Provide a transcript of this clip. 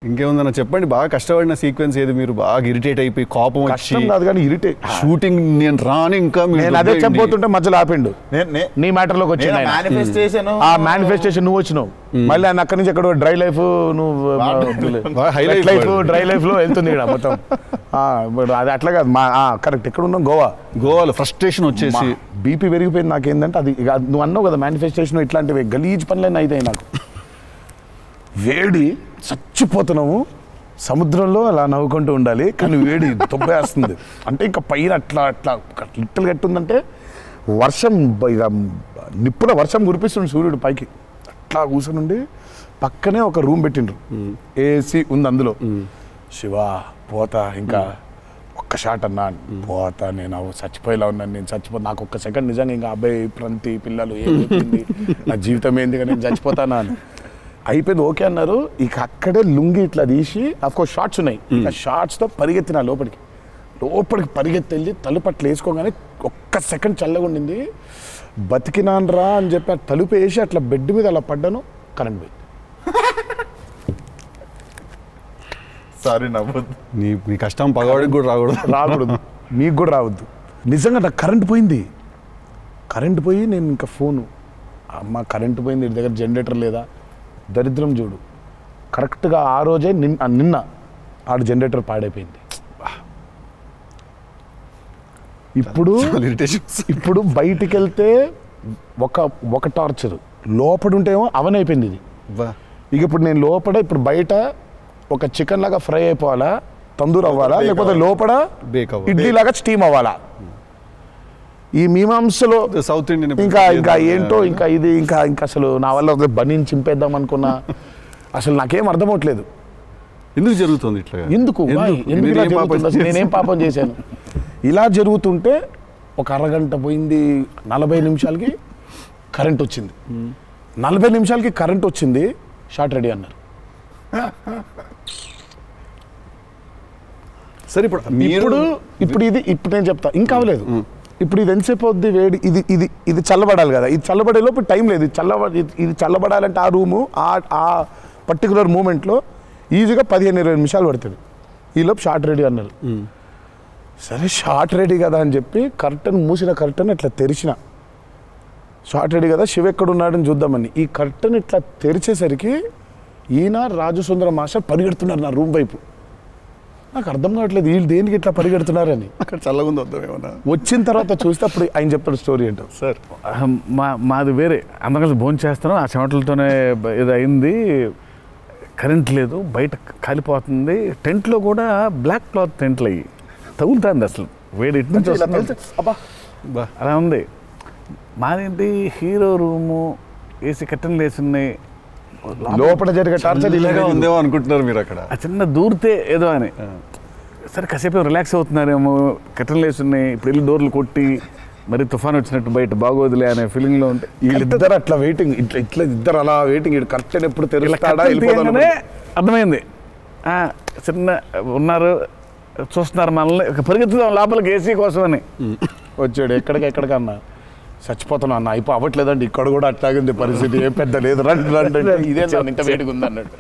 ఇంకేముందన్న చెప్పండి. బాగా కష్టపడిన సీక్వెన్స్ ఏది? మీరు బాగా ఇరిటేట్ అయిపోయి కోపం వచ్చి కాదు కానీ ఇరిటేట్ షూటింగ్ నేను రాని ఇంకా నేను అదే చెప్పబోతుంటే మధ్యలో ఆపిండు. నీ మ్యాటర్లోకి వచ్చింది ఆ మేనిఫెస్టేషన్ నువ్వు వచ్చినావు మళ్ళీ ఆయన అక్కడి నుంచి ఎక్కడ డ్రై లైఫ్ నువ్వు డ్రై లైఫ్ లో వెళ్తుంది ఇక్కడ మొత్తం. అది అట్లా కాదు కరెక్ట్. ఎక్కడ ఉన్నాం? గోవాలో ఫ్రస్ట్రేషన్ వచ్చేసి బీపీ పెరిగిపోయింది. నాకేందంటే అది నువ్వు అన్నావు కదా మేనిఫెస్టేషన్ ఇట్లాంటివి గలీజ్ పనులన్నీ అయితే నాకు వేడి చచ్చిపోతున్నాము సముద్రంలో అలా నవ్వుకుంటూ ఉండాలి కానీ వేడి తొబ్బేస్తుంది అంటే ఇంకా పైన అట్లా అట్లా లిట్టలు కట్టుందంటే వర్షం ఇక నిప్పుల వర్షం కురిపిస్తుంది సూర్యుడు పైకి. అట్లా కూర్చొని పక్కనే ఒక రూమ్ పెట్టిండ్రు, ఏసీ ఉంది అందులో. శివా పోతా ఇంకా ఒక్క షాట్ అన్నా పోతా, నేను చచ్చిపోయేలా ఉన్నాను, నేను చచ్చిపో నాకు ఒక్క సెకండ్ నిజంగా ఇంకా అబ్బాయి ప్రంతి పిల్లలు ఏమైంది నా జీవితం ఏంది నేను చచ్చిపోతానా అని అయిపోయింది. ఓకే అన్నారు. ఇక అక్కడే లుంగి ఇట్లా తీసి అఫ్కోర్స్ షార్ట్స్ ఉన్నాయి, ఆ షార్ట్స్తో పరిగెత్తిన లోపలికి పరిగెత్తి వెళ్ళి తలుపు అట్లా వేసుకోగానే ఒక్క సెకండ్ చల్లగా ఉండింది. బతికినాన్రా అని చెప్పి ఆ తలుపు వేసి అట్లా బెడ్ మీద అలా పడ్డాను, కరెంట్ పోయింది. సారీ నవ్వద్దు, నీ కష్టం పగవాడికి కూడా రాకూడదు మీకు కూడా రావద్దు. నిజంగా నాకు కరెంట్ పోయింది. కరెంట్ పోయి నేను ఇంకా ఫోను, అమ్మ కరెంట్ పోయింది, ఇంటి దగ్గర జనరేటర్ లేదా, దరిద్రం చూడు. కరెక్ట్గా ఆ రోజే నిన్న ఆడ జనరేటర్ పాడైపోయింది. ఇప్పుడు బయటికి వెళ్తే ఒక టార్చర్, లోపల ఉంటేమో అవన్ అయిపోయింది ఇది. ఇక ఇప్పుడు నేను ఇప్పుడు బయట ఒక చికెన్ లాగా ఫ్రై అయిపోవాలా, తందూరు అవ్వాలా, లేకపోతే లోపల ఇడ్లీ లాగా స్టీమ్ అవ్వాలా. ఈ మీమాంసలో సౌత్ ఇండియన్ ఇంకా ఏంటో ఇది అసలు నా వల్ల బనీని చింపేద్దాం అనుకున్నా. అసలు నాకేం అర్థమవట్లేదు ఎందుకు జరుగుతుంది ఇట్లా, ఎందుకు ఇలా జరుగుతుంది, నేనేం పాపం చేశాను. ఇలా జరుగుతుంటే ఒక అరగంట పోయింది, 40 నిమిషాలకి కరెంట్ వచ్చింది. 40 నిమిషాలకి కరెంట్ వచ్చింది, షార్ట్ రెడీ అన్నారు. సరే ఇప్పుడు నేను చెప్తా ఇంకా అవ్వలేదు. ఇప్పుడు ఇది ఎంతసేపు అవుద్ది వేడి, ఇది చల్లబడాలి కదా, ఇది చల్లబడే లోపు టైం లేదు. ఇది చల్లబడాలంటే ఆ రూము ఆ పర్టికులర్ మూమెంట్లో ఈజీగా 15-20 నిమిషాలు పడుతుంది. ఈలోపు షార్ట్ రెడీ అన్నారు. సరే షార్ట్ రెడీ కదా అని చెప్పి మూసిన కర్టన్ ఇట్లా తెరిచిన, షార్ట్ రెడీ కదా శివ ఎక్కడున్నాడని చూద్దామని. ఈ కర్టన్ ఇట్లా తెరిచేసరికి ఈయన రాజసుందర మాస్టర్ పరిగెడుతున్నారు నా రూమ్ వైపు. నాకు అర్థం కావట్లేదు వీళ్ళు దేనికి ఇట్లా పరిగెడుతున్నారని. అక్కడ చల్లగా ఉంది వద్దామేమన్నా. వచ్చిన తర్వాత చూస్తే అప్పుడు ఆయన చెప్తాడు స్టోరీ ఏంటో. సార్ మాది వేరే, అందరం కలిసి భోజనం చేస్తున్నాం, ఆ చెమటలతోనే ఇది అయింది, కరెంట్ లేదు, బయట కాలిపోతుంది, టెంట్లో కూడా బ్లాక్ క్లాత్ టెంట్లు అయ్యి తగులుతుంది, అసలు వేడి ఇటు నుంచి వస్తుంది. అలా ఉంది. మాదేంటి హీరో రూము, ఏసీ కట్టెలు వేసి ఉన్నాయి, లోపల జరిగే టార్చర్ ఇలాగా ఉందేమో అనుకుంటున్నారు మీరు అక్కడ. ఆ చిన్న దూరితే ఏదో అని. సరే కాసేపు రిలాక్స్ అవుతున్నారేమో, కట్టెలు వేసి ఉన్నాయి, ఇప్పుడు వెళ్ళి డోర్లు కొట్టి మరి తుఫాన్ వచ్చినట్టు బయట బాగోదులే అనే ఫీలింగ్లో ఉంటే వీళ్ళిద్దరు అట్లా వెయిటింగ్, ఇట్లా ఇద్దరు అలా వెయిటింగ్, కరెక్ట్ ఎప్పుడు తెలుస్తాడా అర్థమైంది. చిన్న ఉన్నారు చూస్తున్నారు మనల్ని, పరిగెత్తుదాం లోపలికి ఏసీ కోసమని వచ్చాడు. ఎక్కడికన్నా చచ్చిపోతున్నా అన్న, అవ్వట్లేదండి, ఇక్కడ కూడా అట్లాగే ఉంది పరిస్థితి, ఏం పెద్ద లేదు, రండి ఇదే ఇంత వేడిగా ఉంది అన్నట్టు.